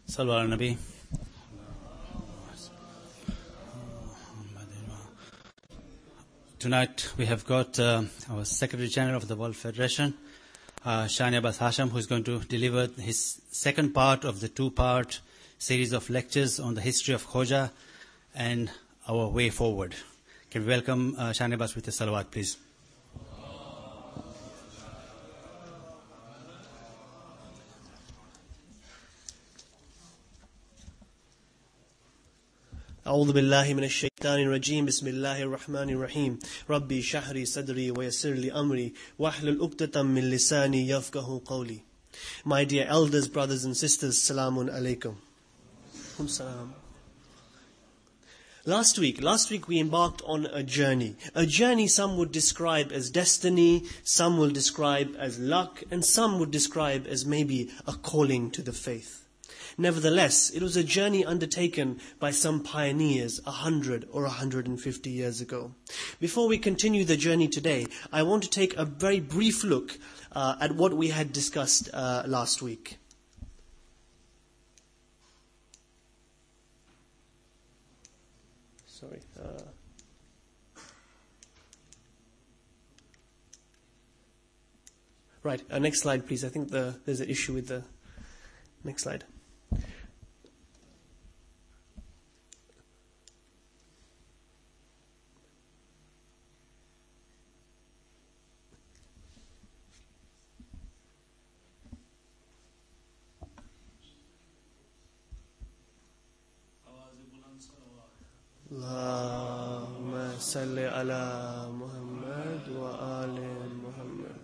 Salwa ala Nabi. Tonight we have got our Secretary General of the World Federation, Shan Abbas Hasham, who is going to deliver his second part of the two-part series of lectures on the history of Khoja and our way forward. Can we welcome Shan Abbas with a salawat, please? أعوذ بالله من الشيطان الرجيم بسم الله الرحمن الرحيم ربي شحري صدري ويسر لي أمري واحلل عقدة من لساني يفقهوا قولي. My dear elders, brothers and sisters, Salamun Alaikum. Salam. Last week we embarked on a journey. A journey some would describe as destiny, some will describe as luck, and some would describe as maybe a calling to the faith. Nevertheless, it was a journey undertaken by some pioneers 100 or 150 years ago. Before we continue the journey today, I want to take a very brief look at what we had discussed last week. Sorry. Right, next slide, please. I think there's an issue with the next slide. Allahumma salli ala Muhammad wa ali Muhammad.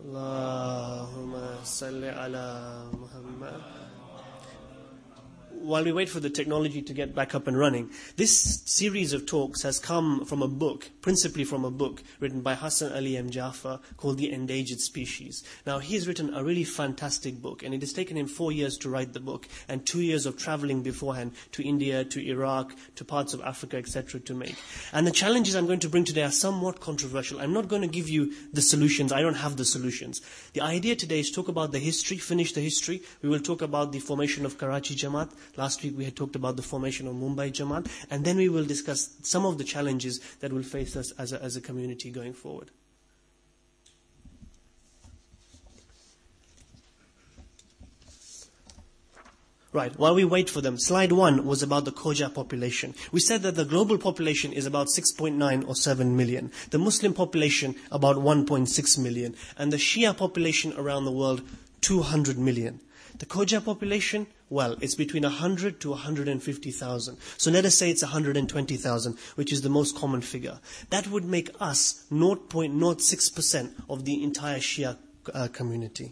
Allahumma salli ala Muhammad. While we wait for the technology to get back up and running, this series of talks has come from a book, principally from a book written by Hassan Ali M. Jafar called The Endangered Species. Now, he has written a really fantastic book, and it has taken him 4 years to write the book and 2 years of traveling beforehand to India, to Iraq, to parts of Africa, etc. to make. And the challenges I'm going to bring today are somewhat controversial. I'm not going to give you the solutions. I don't have the solutions. The idea today is to talk about the history, finish the history. We will talk about the formation of Karachi Jamaat. Last week we had talked about the formation of Mumbai Jamaat, and then we will discuss some of the challenges that will face us as a community going forward. Right, while we wait for them, slide 1 was about the Khoja population. We said that the global population is about 6.9 or 7 million. The Muslim population about 1.6 million. And the Shia population around the world, 200 million. The Khoja population, well, it's between 100 to 150,000. So let us say it's 120,000, which is the most common figure. That would make us 0.06% of the entire Shia community.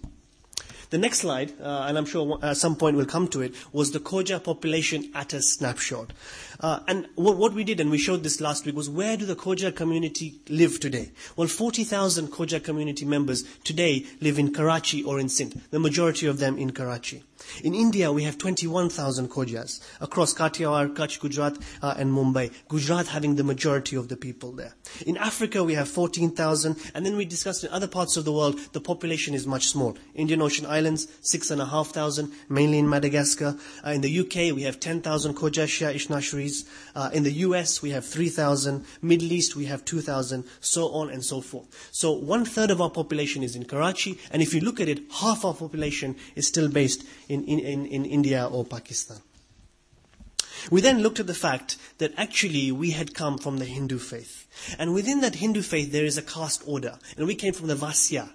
The next slide, and I'm sure at some point we'll come to it, was the Khoja population at a snapshot. And what we did, and we showed this last week, was where do the Khoja community live today? Well, 40,000 Khoja community members today live in Karachi or in Sindh, the majority of them in Karachi. In India, we have 21,000 Khojas across Kathiawar, Kutch, Gujarat, and Mumbai. Gujarat having the majority of the people there. In Africa, we have 14,000, and then we discussed in other parts of the world, the population is much small. Indian Ocean Islands, 6,500, mainly in Madagascar. In the UK, we have 10,000 Khoja Shia Ishnasharis. In the US, we have 3,000. Middle East, we have 2,000, so on and so forth. So 1/3 of our population is in Karachi, and if you look at it, half our population is still based in India or Pakistan. We then looked at the fact that actually we had come from the Hindu faith. And within that Hindu faith there is a caste order. And we came from the Vasya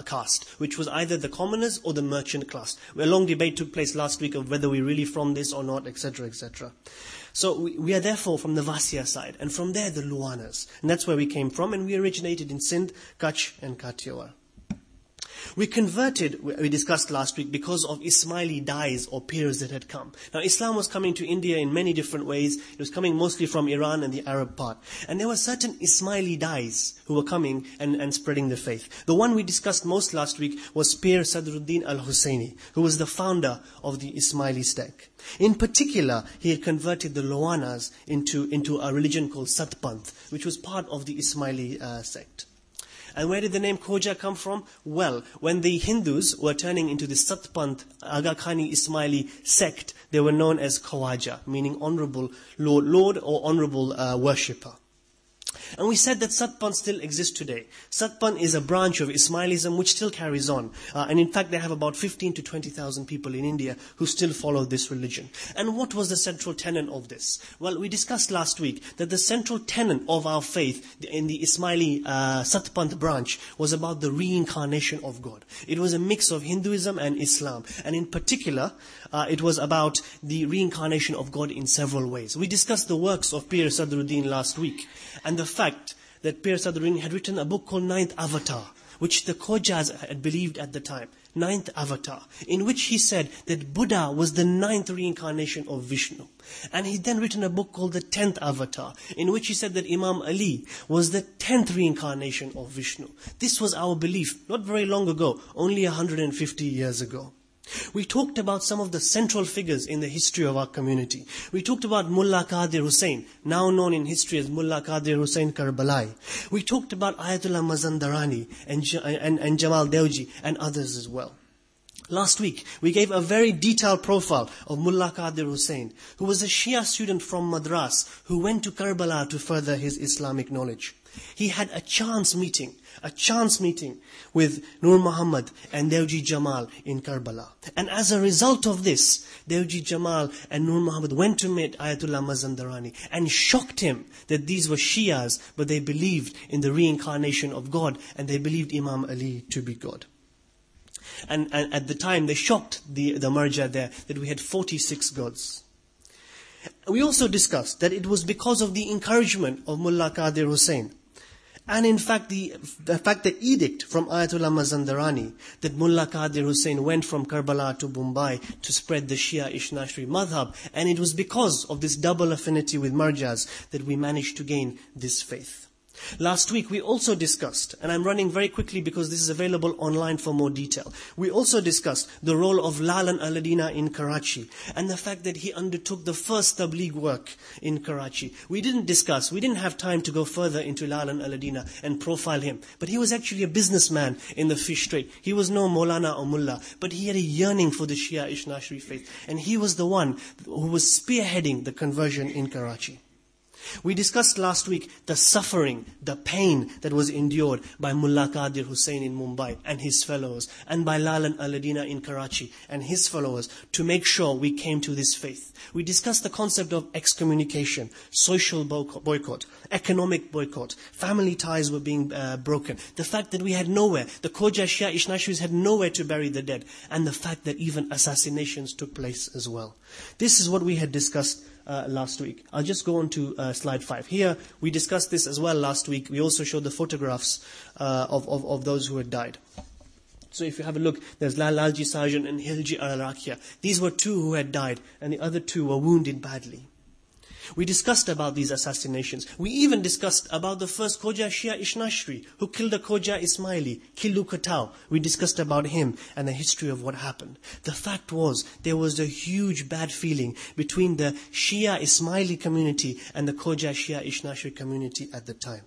caste, which was either the commoners or the merchant class. A long debate took place last week of whether we're really from this or not, etc., etc. So we are therefore from the Vasya side. And from there the Luanas. And that's where we came from. And we originated in Sindh, Kutch and Kathiawar. We converted, we discussed last week, because of Ismaili dais or peers that had come. Now, Islam was coming to India in many different ways. It was coming mostly from Iran and the Arab part. And there were certain Ismaili dais who were coming and spreading the faith. The one we discussed most last week was Pir Sadruddin al-Husseini, who was the founder of the Ismaili sect. In particular, he had converted the Loanas into a religion called Satpanth, which was part of the Ismaili sect. And where did the name Khoja come from? Well, when the Hindus were turning into the Satpant Aga Khani Ismaili sect, they were known as Khoja, meaning honorable Lord or honorable worshipper. And we said that Satpan still exists today. Satpan is a branch of Ismailism which still carries on. And in fact, they have about 15 to 20,000 people in India who still follow this religion. And what was the central tenet of this? Well, we discussed last week that the central tenet of our faith in the Ismaili Satpant branch was about the reincarnation of God. It was a mix of Hinduism and Islam. And in particular, it was about the reincarnation of God in several ways. We discussed the works of Pir Sadruddin last week, and the fact that Pir Sadruddin had written a book called Ninth Avatar, which the Khojas had believed at the time. Ninth Avatar, in which he said that Buddha was the 9th reincarnation of Vishnu. And he then written a book called the 10th Avatar, in which he said that Imam Ali was the 10th reincarnation of Vishnu. This was our belief not very long ago, only 150 years ago. We talked about some of the central figures in the history of our community. We talked about Mullah Qadir Hussain, now known in history as Mullah Qadir Hussain Karbalai. We talked about Ayatollah Mazandarani and Jamal Dewji and others as well. Last week, we gave a very detailed profile of Mullah Qadir Hussain, who was a Shia student from Madras who went to Karbala to further his Islamic knowledge. He had a chance meeting with Nur Muhammad and Dewji Jamal in Karbala. And as a result of this, Dewji Jamal and Nur Muhammad went to meet Ayatollah Mazandarani and shocked him that these were Shias, but they believed in the reincarnation of God and they believed Imam Ali to be God. And at the time, they shocked the marja there that we had 46 gods. We also discussed that it was because of the encouragement of Mullah Qadir Hussain, and in fact the edict from Ayatollah Mazandarani that Mullah Qadir Hussain went from Karbala to Mumbai to spread the Shia Ishnashri madhab, and it was because of this double affinity with marjas that we managed to gain this faith. Last week we also discussed, and I'm running very quickly because this is available online for more detail. We also discussed the role of Lalan Aladina in Karachi and the fact that he undertook the first tabligh work in Karachi. We didn't have time to go further into Lalan Aladina and profile him. But he was actually a businessman in the fish trade. He was no Maulana or Mullah, but he had a yearning for the Shia Ishnashri faith. And he was the one who was spearheading the conversion in Karachi. We discussed last week the suffering, the pain that was endured by Mullah Qadir Hussain in Mumbai and his fellows, and by Lalan Aladina in Karachi and his followers to make sure we came to this faith. We discussed the concept of excommunication, social boycott, economic boycott, family ties were being broken, the fact that we had nowhere, the Khoja Shia Ishnashris had nowhere to bury the dead, and the fact that even assassinations took place as well. This is what we had discussed last week. I'll just go on to slide 5. Here, we discussed this as well last week. We also showed the photographs of those who had died. So if you have a look, there's Lalji Sarjan and Hilji Arakia. These were 2 who had died, and the other 2 were wounded badly. We discussed about these assassinations. We even discussed about the first Khoja Shia Ishnashri who killed a Khoja Ismaili, Killu Katau. We discussed about him and the history of what happened. The fact was, there was a huge bad feeling between the Shia Ismaili community and the Khoja Shia Ishnashri community at the time.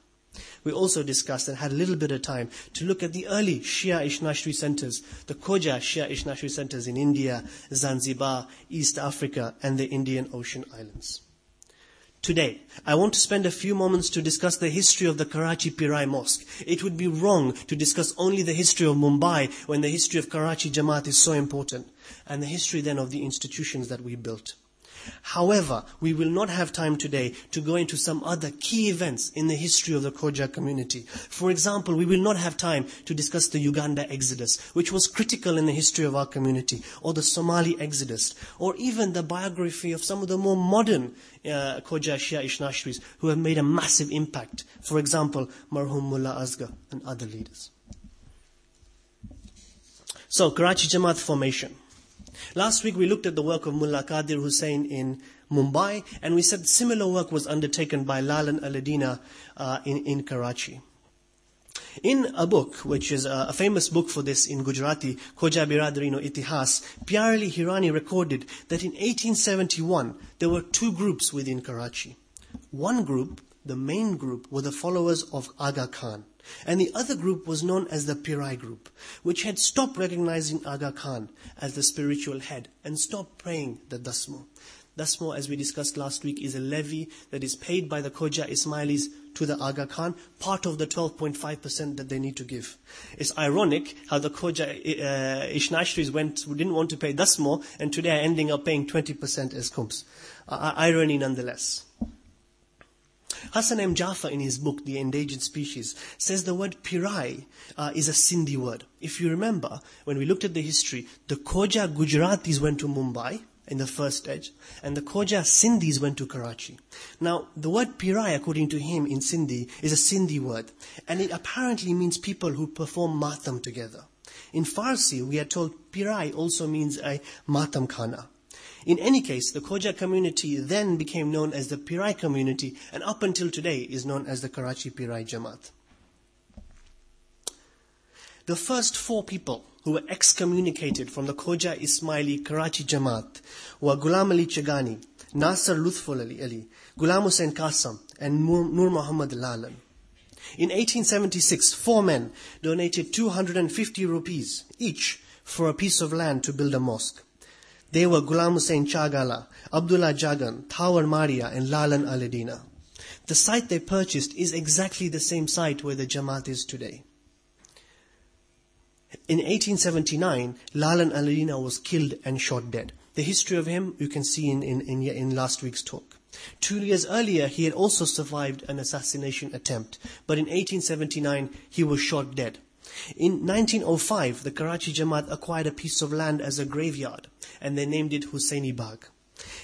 We also discussed and had a little bit of time to look at the early Shia Ishnashri centers, the Khoja Shia Ishnashri centers in India, Zanzibar, East Africa, and the Indian Ocean Islands. Today, I want to spend a few moments to discuss the history of the Karachi Pirai Mosque. It would be wrong to discuss only the history of Mumbai when the history of Karachi Jamaat is so important, and the history then of the institutions that we built. However, we will not have time today to go into some other key events in the history of the Khoja community. For example, we will not have time to discuss the Uganda exodus, which was critical in the history of our community, or the Somali exodus, or even the biography of some of the more modern Khoja Shia Ishnashris who have made a massive impact. For example, Marhum Mullah Asghar and other leaders. So, Karachi Jamaat formation. Last week we looked at the work of Mullah Qadir Hussain in Mumbai, and we said similar work was undertaken by Lalan Aladina in Karachi. In a book, which is a famous book for this in Gujarati, Khoja Biradari no Itihas, Pyarali Hirani recorded that in 1871 there were 2 groups within Karachi. One group the main group, were the followers of Aga Khan. And the other group was known as the Pirai group, which had stopped recognizing Aga Khan as the spiritual head and stopped praying the Dasmo. Dasmo, as we discussed last week, is a levy that is paid by the Khoja Ismailis to the Aga Khan, part of the 12.5% that they need to give. It's ironic how the Khoja Ishnashris didn't want to pay Dasmo, and today are ending up paying 20% as khums. Irony nonetheless. Hassan M. Jafar, in his book, The Endangered Species, says the word Pirai is a Sindhi word. If you remember, when we looked at the history, the Khoja Gujaratis went to Mumbai in the first stage, and the Khoja Sindhis went to Karachi. Now, the word Pirai, according to him in Sindhi, is a Sindhi word, and it apparently means people who perform matam together. In Farsi, we are told Pirai also means a matam khana. In any case, the Khoja community then became known as the Pirai community, and up until today is known as the Karachi Pirai Jamaat. The first 4 people who were excommunicated from the Khoja Ismaili Karachi Jamaat were Ghulam Ali Chagani, Nasser Lutful Ali, Ghulam Hussain Qasam, and Nur Muhammad Lalan. In 1876, 4 men donated 250 rupees each for a piece of land to build a mosque. They were Ghulam Hussain Chagala, Abdullah Jagan, Thawar Maria, and Lalan Aladina. The site they purchased is exactly the same site where the Jamaat is today. In 1879, Lalan Aladina was killed and shot dead. The history of him you can see in last week's talk. 2 years earlier, he had also survived an assassination attempt, but in 1879, he was shot dead. In 1905, the Karachi Jamaat acquired a piece of land as a graveyard, and they named it Hussaini Bagh.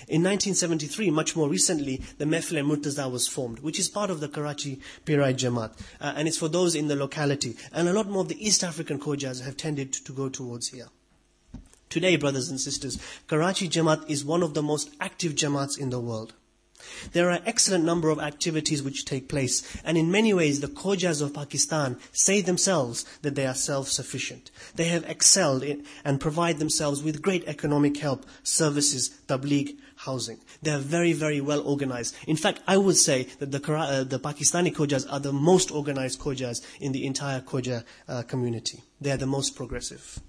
In 1973, much more recently, the Mehfile Murtaza was formed, which is part of the Karachi Pirai Jamaat, and it's for those in the locality. And a lot more of the East African Khojas have tended to go towards here. Today, brothers and sisters, Karachi Jamaat is one of the most active Jamaats in the world. There are an excellent number of activities which take place, and in many ways the Khojas of Pakistan say themselves that they are self-sufficient. They have excelled in and provide themselves with great economic help, services, tabligh, housing. They are very, very well organized. In fact, I would say that the Pakistani Khojas are the most organized Khojas in the entire Khoja community. They are the most progressive.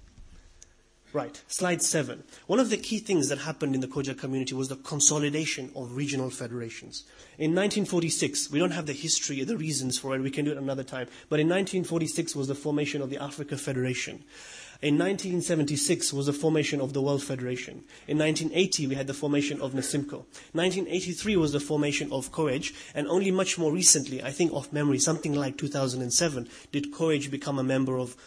Right, slide 7. One of the key things that happened in the Khoja community was the consolidation of regional federations. In 1946, we don't have the history, the reasons for it, we can do it another time, but in 1946 was the formation of the Africa Federation. In 1976 was the formation of the World Federation. In 1980 we had the formation of Nasimco. 1983 was the formation of COEG, and only much more recently, I think off memory, something like 2007, did COEG become a member of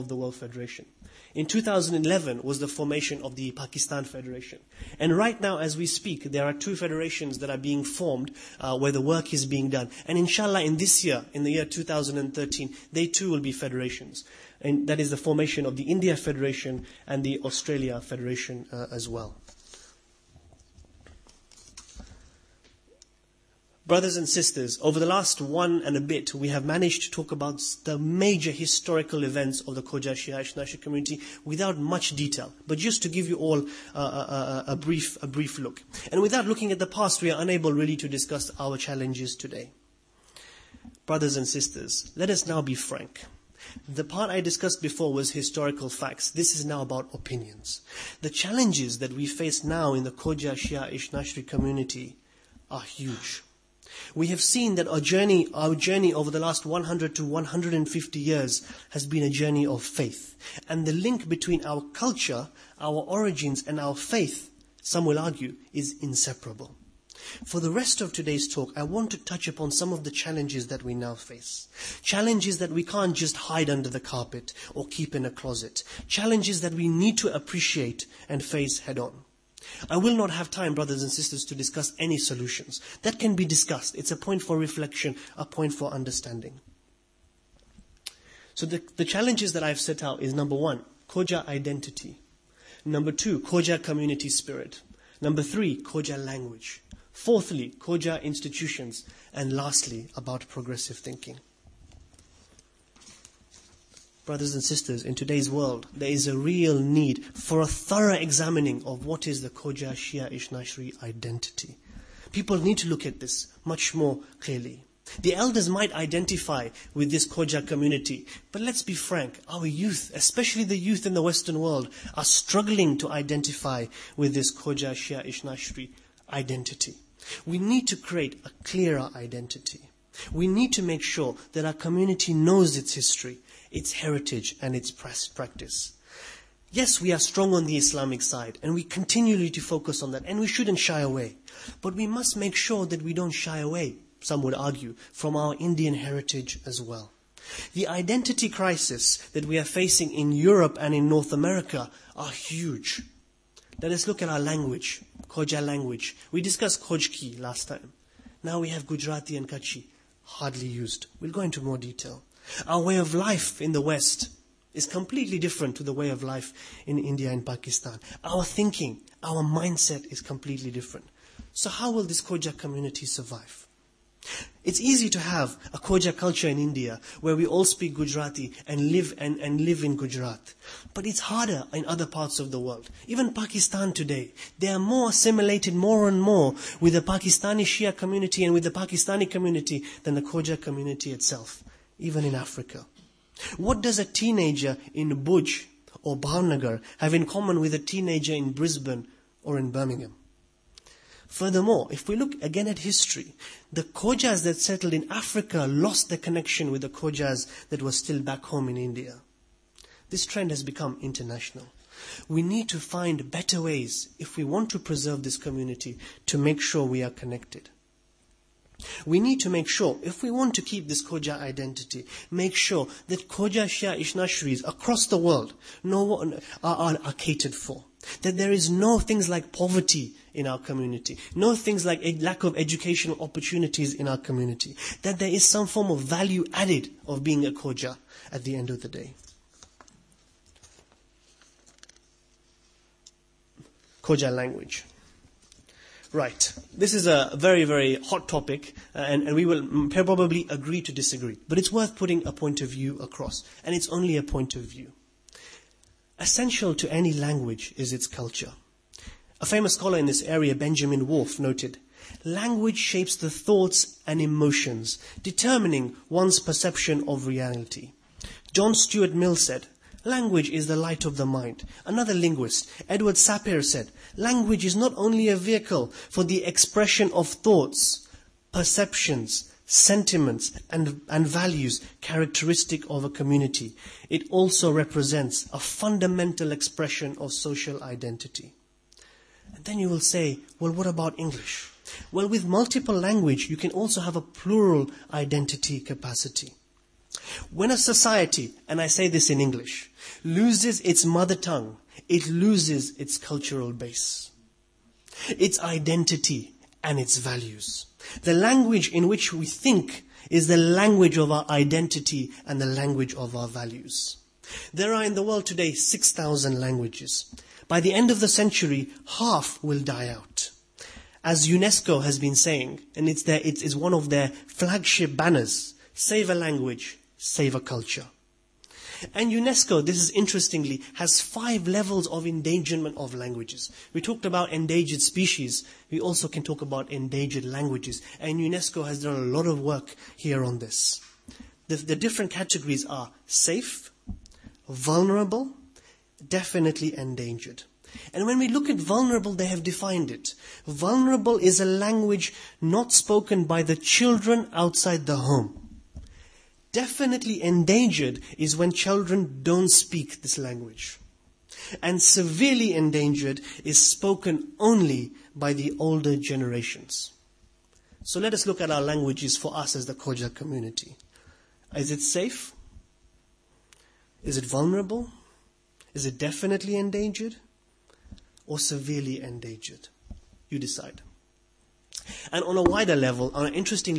the World Federation. In 2011 was the formation of the Pakistan Federation. And right now, as we speak, there are 2 federations that are being formed where the work is being done. And inshallah, in this year, in the year 2013, they too will be federations. And that is the formation of the India Federation and the Australia Federation as well. Brothers and sisters, over the last 1 and a bit, we have managed to talk about the major historical events of the Khoja Shia Ishnashri community without much detail, but just to give you all a brief look. And without looking at the past, we are unable really to discuss our challenges today. Brothers and sisters, let us now be frank. The part I discussed before was historical facts. This is now about opinions. The challenges that we face now in the Khoja Shia Ishnashri community are huge. We have seen that our journey over the last 100 to 150 years has been a journey of faith. And the link between our culture, our origins, and our faith, some will argue, is inseparable. For the rest of today's talk, I want to touch upon some of the challenges that we now face. Challenges that we can't just hide under the carpet or keep in a closet. Challenges that we need to appreciate and face head on. I will not have time, brothers and sisters, to discuss any solutions. That can be discussed. It's a point for reflection, a point for understanding. So the challenges that I've set out is number 1, Khoja identity. Number 2, Khoja community spirit. Number 3, Khoja language. Fourthly, Khoja institutions. And lastly, about progressive thinking. Brothers and sisters, in today's world, there is a real need for a thorough examining of what is the Khoja Shia Ishnashri identity. People need to look at this much more clearly. The elders might identify with this Khoja community, but let's be frank, our youth, especially the youth in the Western world, are struggling to identify with this Khoja Shia Ishnashri identity. We need to create a clearer identity. We need to make sure that our community knows its history, its heritage, and its practice. Yes, we are strong on the Islamic side, and we continually to focus on that, and we shouldn't shy away. But we must make sure that we don't shy away, some would argue, from our Indian heritage as well. The identity crisis that we are facing in Europe and in North America are huge. Let us look at our language, Khoja language. We discussed Khojki last time. Now we have Gujarati and Kutchi, hardly used. We'll go into more detail. Our way of life in the West is completely different to the way of life in India and Pakistan. Our thinking, our mindset is completely different. So how will this Khoja community survive? It's easy to have a Khoja culture in India where we all speak Gujarati and live in Gujarat. But it's harder in other parts of the world. Even Pakistan today, they are more assimilated more and more with the Pakistani Shia community and with the Pakistani community than the Khoja community itself, even in Africa. What does a teenager in Bhuj or Bhavnagar have in common with a teenager in Brisbane or in Birmingham? Furthermore, if we look again at history, the Khojas that settled in Africa lost their connection with the Khojas that were still back home in India. This trend has become international. We need to find better ways, if we want to preserve this community, to make sure we are connected. We need to make sure, if we want to keep this Khoja identity, make sure that Khoja Shia Ishnashris across the world are catered for. That there is no things like poverty in our community, no things like a lack of educational opportunities in our community, that there is some form of value added of being a Khoja at the end of the day. Khoja language. Right. This is a very, very hot topic, and we will probably agree to disagree. But it's worth putting a point of view across, and it's only a point of view. Essential to any language is its culture. A famous scholar in this area, Benjamin Wolfe, noted, "Language shapes the thoughts and emotions, determining one's perception of reality." John Stuart Mill said, "Language is the light of the mind." Another linguist, Edward Sapir, said, "Language is not only a vehicle for the expression of thoughts, perceptions, sentiments, and values characteristic of a community. It also represents a fundamental expression of social identity." And then you will say, well, what about English? Well, with multiple language, you can also have a plural identity capacity. When a society, and I say this in English, loses its mother tongue, it loses its cultural base, its identity, and its values. The language in which we think is the language of our identity and the language of our values. There are in the world today 6,000 languages. By the end of the century, half will die out. As UNESCO has been saying, and it's one of their flagship banners, save a language, save a culture. And UNESCO, this is interestingly, has 5 levels of endangerment of languages. We talked about endangered species. We also can talk about endangered languages. And UNESCO has done a lot of work here on this. The different categories are safe, vulnerable, definitely endangered. And when we look at vulnerable, they have defined it. Vulnerable is a language not spoken by the children outside the home. Definitely endangered is when children don't speak this language. And severely endangered is spoken only by the older generations. So let us look at our languages for us as the Khoja community. Is it safe? Is it vulnerable? Is it definitely endangered? Or severely endangered? You decide. And on a wider level, on an interesting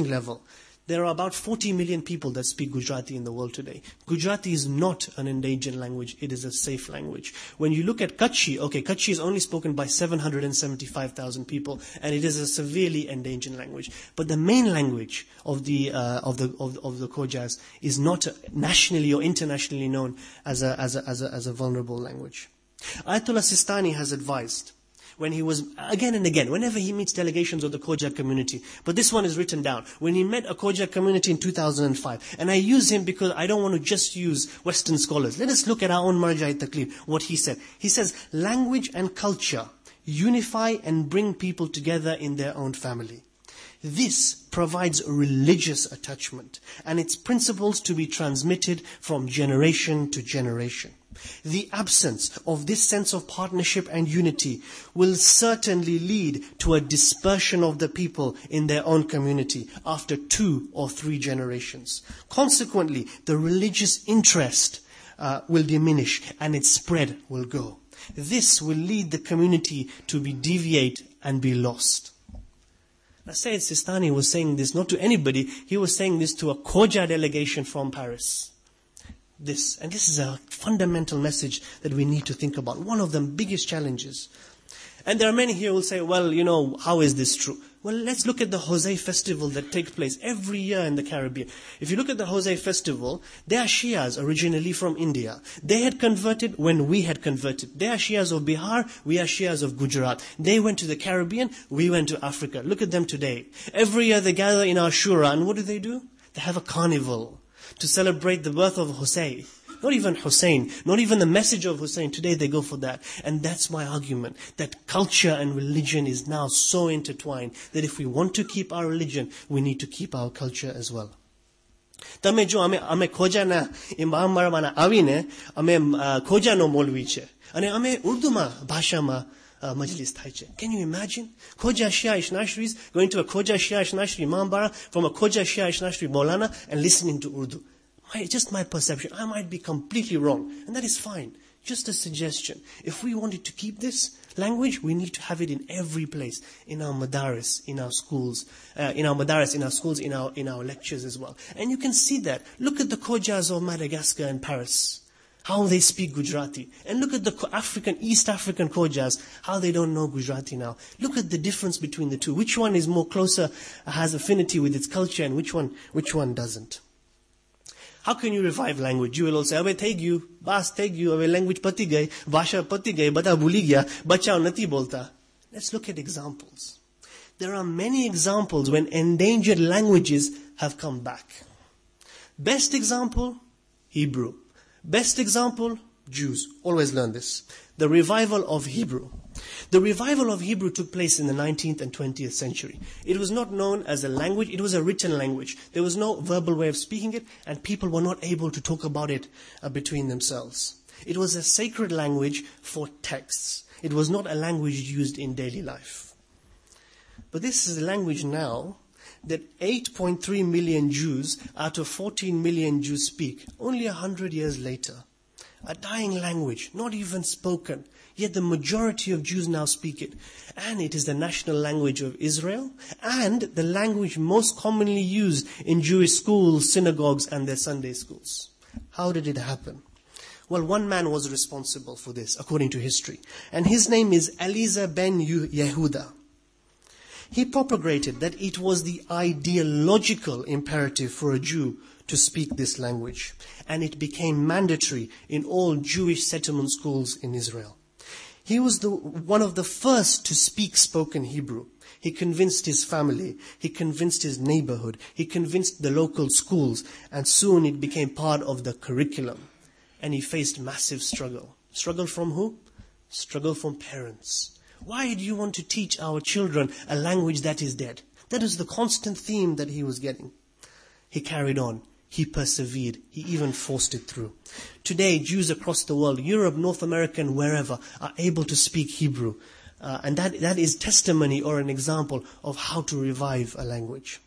level, there are about 40 million people that speak Gujarati in the world today. Gujarati is not an endangered language, it is a safe language. When you look at Kutchi, Kutchi is only spoken by 775,000 people, and it is a severely endangered language. But the main language of the Khojas is not nationally or internationally known as a vulnerable language. Ayatollah Sistani has advised, when he was, again and again, whenever he meets delegations of the Khoja community, but this one is written down, when he met a Khoja community in 2005, and I use him because I don't want to just use Western scholars. Let us look at our own Marja Taqlid, what he said. He says, language and culture unify and bring people together in their own family. This provides religious attachment and its principles to be transmitted from generation to generation. The absence of this sense of partnership and unity will certainly lead to a dispersion of the people in their own community after 2 or 3 generations. Consequently, the religious interest will diminish and its spread will go. This will lead the community to be deviate and be lost. Now, Sayyid Sistani was saying this not to anybody, he was saying this to a Khoja delegation from Paris. This is a fundamental message that we need to think about. One of the biggest challenges. And there are many here who will say, well, how is this true? Well, let's look at the Jose festival that takes place every year in the Caribbean. If you look at the Jose festival, they are Shias originally from India. They had converted when we had converted. They are Shias of Bihar, we are Shias of Gujarat. They went to the Caribbean, we went to Africa. Look at them today. Every year they gather in Ashura, and what do? They have a carnival to celebrate the birth of Hussein. Not even Hussein, not even the message of Hussein. Today they go for that. And that's my argument, that culture and religion is now so intertwined that if we want to keep our religion, we need to keep our culture as well. Tame jo ame Khoja na imam mara mana avine ame Khoja no molvi che. Ane ame Urdu ma bhasha ma majlis thai che. Can you imagine? Khoja Shia Ishnashris going to a Khoja Shia Ishnashri imam bara from a Khoja Shia Ishnashri Maulana and listening to Urdu. Just my perception. I might be completely wrong. And that is fine. Just a suggestion. If we wanted to keep this language, we need to have it in every place. In our madaris, in our schools, in our lectures as well. And you can see that. Look at the Khojas of Madagascar and Paris. How they speak Gujarati. And look at the East African Khojas, how they don't know Gujarati now. Look at the difference between the two. Which one is more closer, has affinity with its culture, and which one doesn't. How can you revive language? You will all say, "Abe thei gyu, bas thei gyu, abe language pati gayi, bhasha pati gayi, bata bhuli gaya, bachao nati bolta." Let's look at examples. There are many examples when endangered languages have come back. Best example, Hebrew. Best example, Jews. Always learn this. The revival of Hebrew. The revival of Hebrew took place in the 19th and 20th century. It was not known as a language, it was a written language. There was no verbal way of speaking it, and people were not able to talk about it between themselves. It was a sacred language for texts. It was not a language used in daily life. But this is a language now that 8.3 million Jews out of 14 million Jews speak, only 100 years later. A dying language, not even spoken. Yet the majority of Jews now speak it. And it is the national language of Israel and the language most commonly used in Jewish schools, synagogues, and their Sunday schools. How did it happen? Well, one man was responsible for this, according to history. And his name is Eliezer ben Yehuda. He propagated that it was the ideological imperative for a Jew to speak this language. And it became mandatory in all Jewish settlement schools in Israel. He was one of the first to speak spoken Hebrew. He convinced his family, he convinced his neighborhood, he convinced the local schools, and soon it became part of the curriculum. And he faced massive struggle. Struggle from who? Struggle from parents. Why do you want to teach our children a language that is dead? That is the constant theme that he was getting. He carried on. He persevered. He even forced it through. Today, Jews across the world, Europe, North America, and wherever, are able to speak Hebrew. And that is testimony or an example of how to revive a language.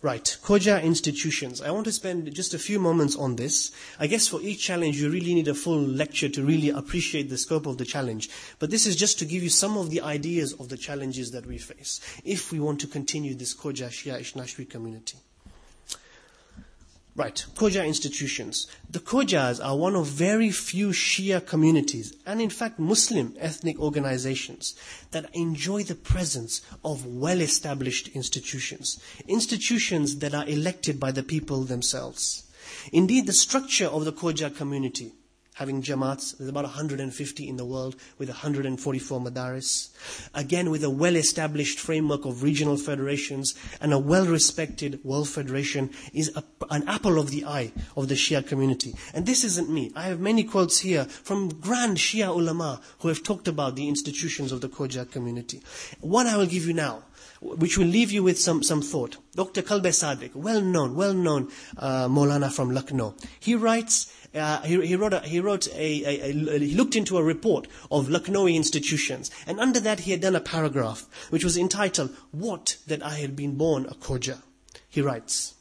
Right, Khoja institutions. I want to spend just a few moments on this. I guess for each challenge you really need a full lecture to really appreciate the scope of the challenge. But this is just to give you some of the ideas of the challenges that we face if we want to continue this Khoja Shia Ishnashri community. Right, Khoja institutions. The Khojas are one of very few Shia communities, and in fact Muslim ethnic organizations, that enjoy the presence of well-established institutions. Institutions that are elected by the people themselves. Indeed, the structure of the Khoja community having jamaats. There's about 150 in the world with 144 madaris. Again, with a well-established framework of regional federations and a well-respected world federation, is an apple of the eye of the Shia community. And this isn't me. I have many quotes here from grand Shia ulama who have talked about the institutions of the Khoja community. One I will give you now, which will leave you with some thought. Dr. Kalbe Sadiq, well-known Maulana from Lucknow. He writes, he looked into a report of Lucknowi institutions, and under that he had done a paragraph, which was entitled, "What that I had been born a Khoja." He writes,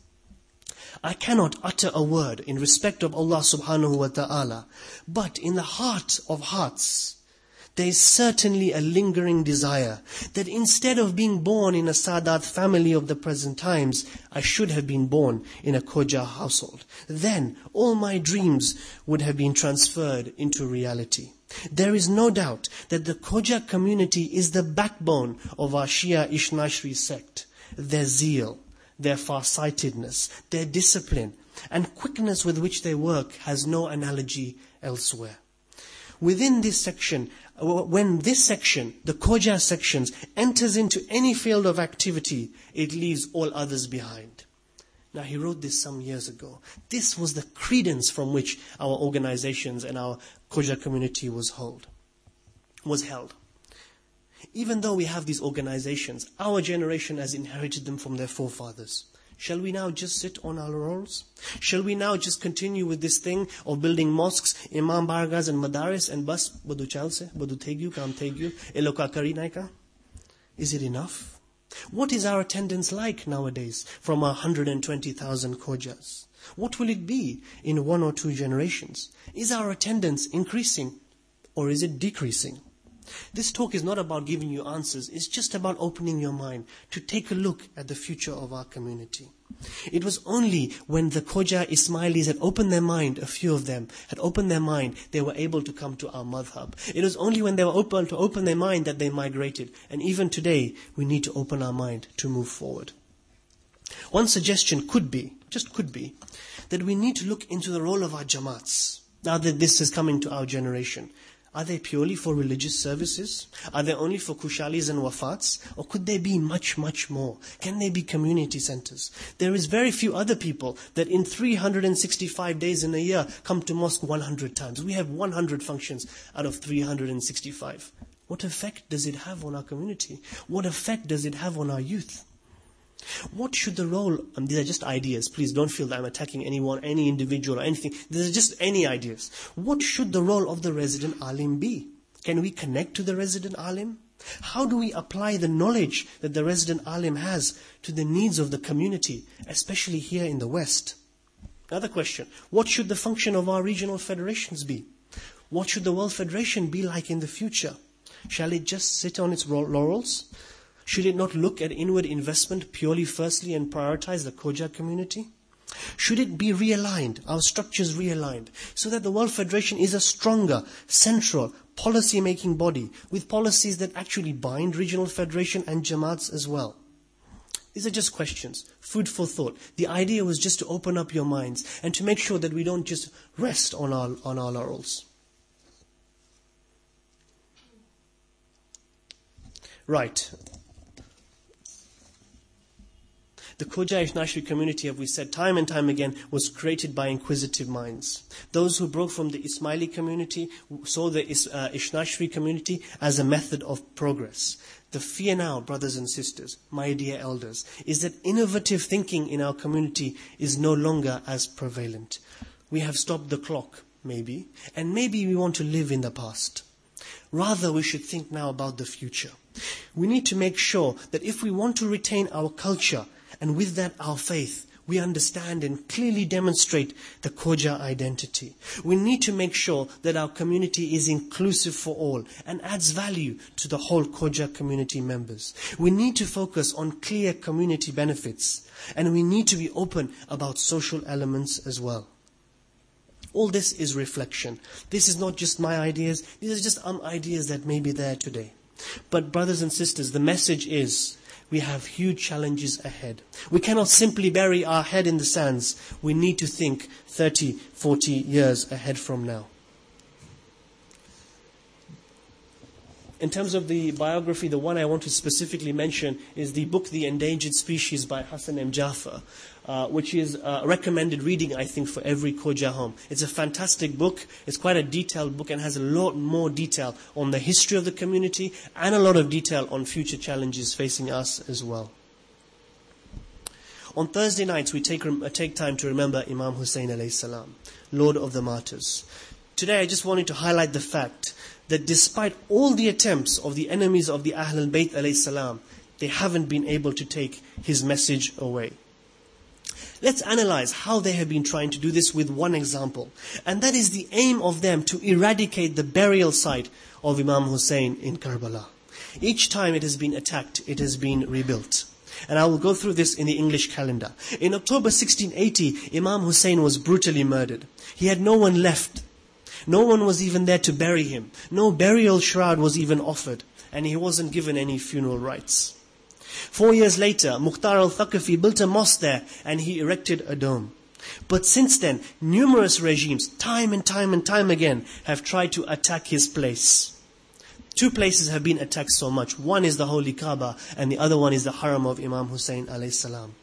"I cannot utter a word in respect of Allah subhanahu wa ta'ala, but in the heart of hearts, there is certainly a lingering desire that instead of being born in a Sadat family of the present times, I should have been born in a Khoja household. Then all my dreams would have been transferred into reality. There is no doubt that the Khoja community is the backbone of our Shia Ishnashri sect. Their zeal, their farsightedness, their discipline, and quickness with which they work has no analogy elsewhere. Within this section, when this section, the Khoja sections, enters into any field of activity, it leaves all others behind." Now, he wrote this some years ago. This was the credence from which our organizations and our Khoja community was held. Even though we have these organizations, our generation has inherited them from their forefathers. Shall we now just sit on our laurels? Shall we now just continue with this thing of building mosques, imam bargas and madaris and bas badu chalse, badu tegyu, kam tegyu, eloka kari naika? Is it enough? What is our attendance like nowadays from our 120,000 Khojas? What will it be in 1 or 2 generations? Is our attendance increasing or is it decreasing? This talk is not about giving you answers, it's just about opening your mind to take a look at the future of our community. It was only when the Khoja Ismailis had opened their mind, a few of them had opened their mind, they were able to come to our madhab. It was only when they were able to open their mind that they migrated. And even today, we need to open our mind to move forward. One suggestion could be, just could be, that we need to look into the role of our jamaats, now that this is coming to our generation. Are they purely for religious services? Are they only for kushalis and wafats? Or could they be much, much more? Can they be community centers? There is very few other people that in 365 days in a year come to mosque 100 times. We have 100 functions out of 365. What effect does it have on our community? What effect does it have on our youth? What should the role, these are just ideas, please don't feel that I'm attacking anyone, any individual or anything, these are just any ideas. What should the role of the resident alim be? Can we connect to the resident alim? How do we apply the knowledge that the resident alim has to the needs of the community, especially here in the West? Another question, what should the function of our regional federations be? What should the World Federation be like in the future? Shall it just sit on its laurels? Should it not look at inward investment purely firstly and prioritize the Khoja community? Should it be realigned, our structures realigned, so that the World Federation is a stronger, central, policy-making body with policies that actually bind regional federation and jamaats as well? These are just questions, food for thought. The idea was just to open up your minds and to make sure that we don't just rest on our laurels. Right. The Khoja Ishnashri community, as we said time and time again, was created by inquisitive minds. Those who broke from the Ismaili community saw the Ishnashri community as a method of progress. The fear now, brothers and sisters, my dear elders, is that innovative thinking in our community is no longer as prevalent. We have stopped the clock, maybe, and maybe we want to live in the past. Rather, we should think now about the future. We need to make sure that if we want to retain our culture, and with that our faith, we understand and clearly demonstrate the Khoja identity. We need to make sure that our community is inclusive for all and adds value to the whole Khoja community members. We need to focus on clear community benefits, and we need to be open about social elements as well. All this is reflection. This is not just my ideas. These are just ideas that may be there today. But brothers and sisters, the message is, we have huge challenges ahead. We cannot simply bury our head in the sands. We need to think 30, 40 years ahead from now. In terms of the biography, the one I want to specifically mention is the book The Endangered Species by Hassan M. Jaffer, which is recommended reading, I think, for every Khoja home. It's a fantastic book. It's quite a detailed book and has a lot more detail on the history of the community and a lot of detail on future challenges facing us as well. On Thursday nights, we take time to remember Imam Hussein alayhi salam, Lord of the Martyrs. Today, I just wanted to highlight the fact that despite all the attempts of the enemies of the Ahl al-Bayt alayhi salam, they haven't been able to take his message away. Let's analyze how they have been trying to do this with one example. And that is the aim of them to eradicate the burial site of Imam Hussein in Karbala. Each time it has been attacked, it has been rebuilt. And I will go through this in the English calendar. In October 1680, Imam Hussein was brutally murdered. He had no one left. No one was even there to bury him. No burial shroud was even offered. And he wasn't given any funeral rites. 4 years later, Mukhtar al-Thaqafi built a mosque there and he erected a dome. But since then, numerous regimes, time and time again, have tried to attack his place. 2 places have been attacked so much. One is the Holy Kaaba and the other one is the Haram of Imam Hussein alayhi salam.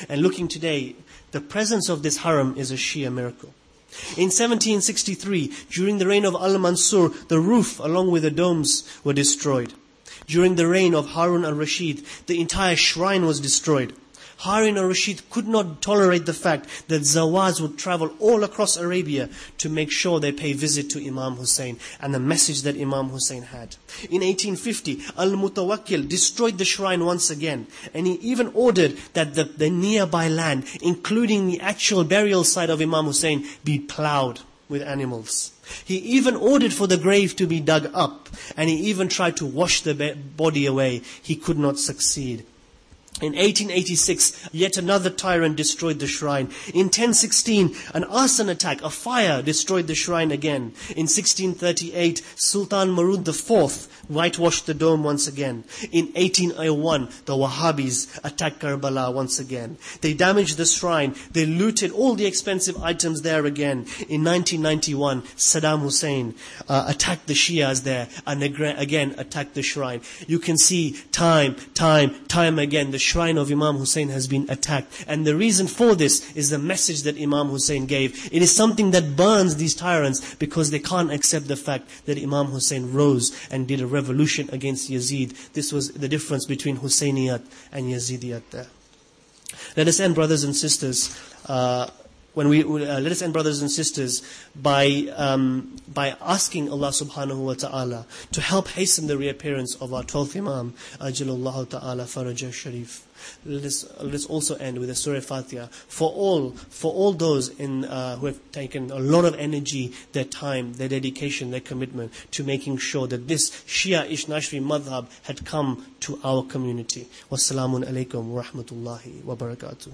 And looking today, the presence of this Haram is a sheer miracle. In 1763, during the reign of Al-Mansur, the roof along with the domes were destroyed. During the reign of Harun al-Rashid, the entire shrine was destroyed. Harun al-Rashid could not tolerate the fact that Zawaz would travel all across Arabia to make sure they pay visit to Imam Hussein and the message that Imam Hussein had. In 1850, Al-Mutawakkil destroyed the shrine once again, and he even ordered that the nearby land, including the actual burial site of Imam Hussein, be plowed with animals. He even ordered for the grave to be dug up, and he even tried to wash the body away. He could not succeed. In 1886, yet another tyrant destroyed the shrine. In 1016, an arson attack, a fire, destroyed the shrine again. In 1638, Sultan Murud IV whitewashed the dome once again. In 1801, the Wahhabis attacked Karbala once again. They damaged the shrine. They looted all the expensive items there again. In 1991, Saddam Hussein attacked the Shias there and again attacked the shrine. You can see time again, the shrine of Imam Hussein has been attacked. And the reason for this is the message that Imam Hussein gave. It is something that burns these tyrants because they can't accept the fact that Imam Hussein rose and did a revolution against Yazid. This was the difference between Husseyniyat and Yazidiyat there. Let us end, brothers and sisters, let us end, brothers and sisters, by asking Allah subhanahu wa ta'ala to help hasten the reappearance of our 12th Imam, Ajalallahu ta'ala Farajah Sharif. Let us also end with a Surah Fatiha for all those who have taken a lot of energy, their time, their dedication, their commitment to making sure that this Shia Ishnashri madhab had come to our community. Wassalamu alaikum wa rahmatullahi wa barakatuh.